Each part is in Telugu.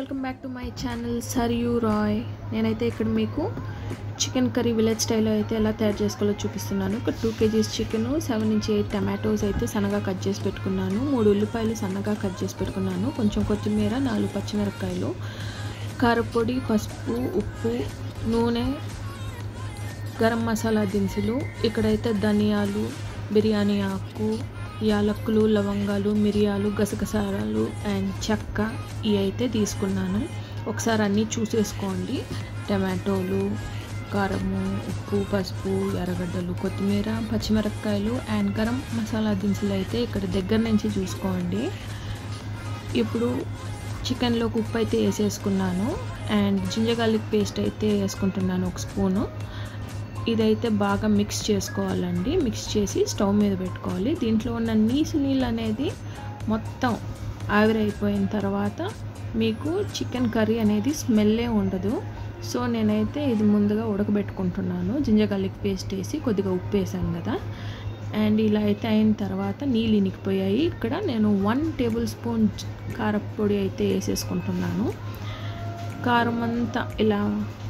Welcome back to my channel Sarayu Rai. నేనైతే ఇక్కడ మీకు చికెన్ కర్రీ విలేజ్ స్టైల్లో అయితే ఎలా తయారు చేసుకోవాలో చూపిస్తున్నాను. ఒక 2 kgs చికెన్, 7 నుంచి 8 టమాటోస్ అయితే సన్నగా కట్ చేసి పెట్టుకున్నాను. 3 ఉల్లిపాయలు సన్నగా కట్ చేసి పెట్టుకున్నాను. కొంచెం కొత్తిమీర, 4 పచ్చిమిరపకాయలు, కారపొడి, పసుపు, ఉప్పు, నూనె, గరం మసాలా దినుసులు. ఇక్కడైతే ధనియాలు, బిర్యానీ ఆకు, యాలక్కులు, లవంగాలు, మిరియాలు, గసగసాలు అండ్ చెక్క ఇవి అయితే తీసుకున్నాను. ఒకసారి అన్నీ చూసేసుకోండి. టమాటోలు, కారము, ఉప్పు, పసుపు, ఎర్రగడ్డలు, కొత్తిమీర, పచ్చిమిరపకాయలు అండ్ గరం మసాలా దినుసులు అయితే ఇక్కడ దగ్గర నుంచి చూసుకోండి. ఇప్పుడు చికెన్లోకి ఉప్పు అయితే వేసేసుకున్నాను అండ్ జింజర్ గార్లిక్ పేస్ట్ అయితే వేసుకుంటున్నాను 1 స్పూను. ఇదైతే బాగా మిక్స్ చేసుకోవాలండి. మిక్స్ చేసి స్టవ్ మీద పెట్టుకోవాలి. దీంట్లో ఉన్న నీళ్ళు అనేది మొత్తం ఆవిరైపోయిన తర్వాత మీకు చికెన్ కర్రీ అనేది స్మెల్లే ఉండదు. సో నేనైతే ఇది ముందుగా ఉడకబెట్టుకుంటున్నాను. జింజర్ గార్లిక్ పేస్ట్ వేసి కొద్దిగా ఉప్పు వేసాను కదా. అండ్ ఇలా అయితే అయిన తర్వాత నీళ్ళు ఇనికిపోయాయి. ఇక్కడ నేను 1 టేబుల్ స్పూన్ కారపొడి అయితే వేసేసుకుంటున్నాను. కారం అంతా ఇలా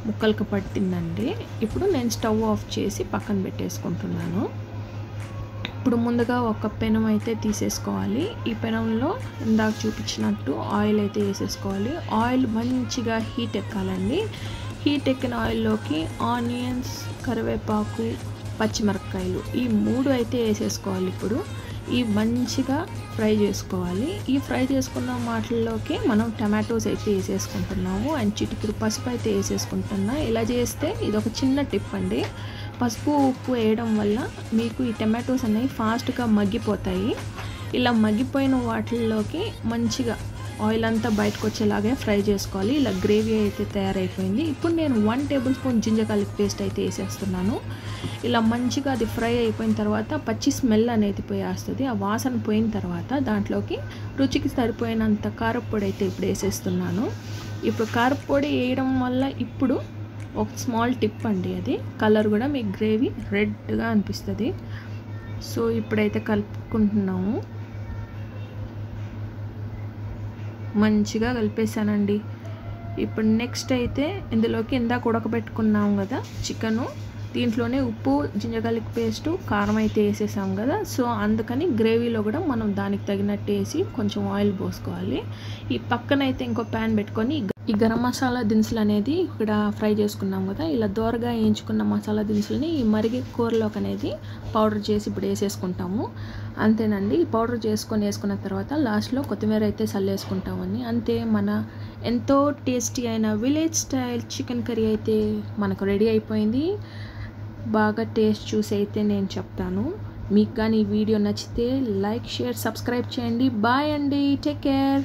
ముక్కలకు పట్టిందండి. ఇప్పుడు నేను స్టవ్ ఆఫ్ చేసి పక్కన పెట్టేసుకుంటున్నాను. ఇప్పుడు ముందుగా ఒక పెనం అయితే తీసేసుకోవాలి. ఈ పెనంలో ఇందాక చూపించినట్టు ఆయిల్ అయితే వేసేసుకోవాలి. ఆయిల్ మంచిగా హీట్ ఎక్కాలండి. హీట్ ఎక్కిన ఆయిల్లోకి ఆనియన్స్, కరివేపాకు, పచ్చిమిరపకాయలు ఈ 3 అయితే వేసేసుకోవాలి. ఇప్పుడు ఈ మంచిగా ఫ్రై చేసుకోవాలి. ఈ ఫ్రై చేసుకున్న వాటిల్లోకి మనం టమాటోస్ అయితే వేసేసుకుంటున్నాము అండ్ చిటికెడు పసుపు అయితే వేసేసుకుంటున్నా. ఇలా చేస్తే ఇది ఒక చిన్న టిప్ అండి. పసుపు, ఉప్పు వేయడం వల్ల మీకు ఈ టమాటోస్ అనేవి ఫాస్ట్గా మగ్గిపోతాయి. ఇలా మగ్గిపోయిన వాటిల్లోకి మంచిగా ఆయిల్ అంతా బయటకు వచ్చేలాగే ఫ్రై చేసుకోవాలి. ఇలా గ్రేవీ అయితే తయారైపోయింది. ఇప్పుడు నేను 1 tablespoon ginger garlic paste అయితే వేసేస్తున్నాను. ఇలా మంచిగా అది ఫ్రై అయిపోయిన తర్వాత పచ్చి స్మెల్ అనేది పోయేస్తుంది. ఆ వాసన పోయిన తర్వాత దాంట్లోకి రుచికి సరిపోయినంత కారపొడి అయితే ఇప్పుడు వేసేస్తున్నాను. ఇప్పుడు కారపొడి వేయడం వల్ల ఇప్పుడు ఒక స్మాల్ టిప్ అండి, అది కలర్ కూడా మీకు గ్రేవీ రెడ్గా అనిపిస్తుంది. సో ఇప్పుడైతే కలుపుకుంటున్నాము. మంచిగా కలిపేసానండి. ఇప్పుడు నెక్స్ట్ అయితే ఇందులోకి ఇందాక ఉడకబెట్టుకున్నాము కదా చికెను, దీంట్లోనే ఉప్పు, జింజర్ గార్లిక్ పేస్టు, కారం అయితే వేసేసాం కదా. సో అందుకని గ్రేవీలో కూడా మనం దానికి తగినట్టు వేసి కొంచెం ఆయిల్ పోసుకోవాలి. ఈ పక్కన అయితే ఇంకో ప్యాన్ పెట్టుకొని ఈ గరం మసాలా దినుసులు అనేది ఇక్కడ ఫ్రై చేసుకున్నాం కదా, ఇలా దోరగా వేయించుకున్న మసాలా దినుసులని ఈ మరిగే కూరలోకి అనేది పౌడర్ చేసి ఇప్పుడు వేసేసుకుంటాము. అంతేనండి. ఈ పౌడర్ చేసుకొని వేసుకున్న తర్వాత లాస్ట్లో కొత్తిమీర అయితే చల్లేసుకుంటామని. అంతే, మన ఎంతో టేస్టీ అయిన విలేజ్ స్టైల్ చికెన్ కర్రీ అయితే మనకు రెడీ అయిపోయింది. బాగా టేస్ట్ చూసి అయితే నేను చెప్తాను. మీకు కానీ ఈ వీడియో నచ్చితే లైక్, షేర్, సబ్స్క్రైబ్ చేయండి. బాయ్ అండి. Take care.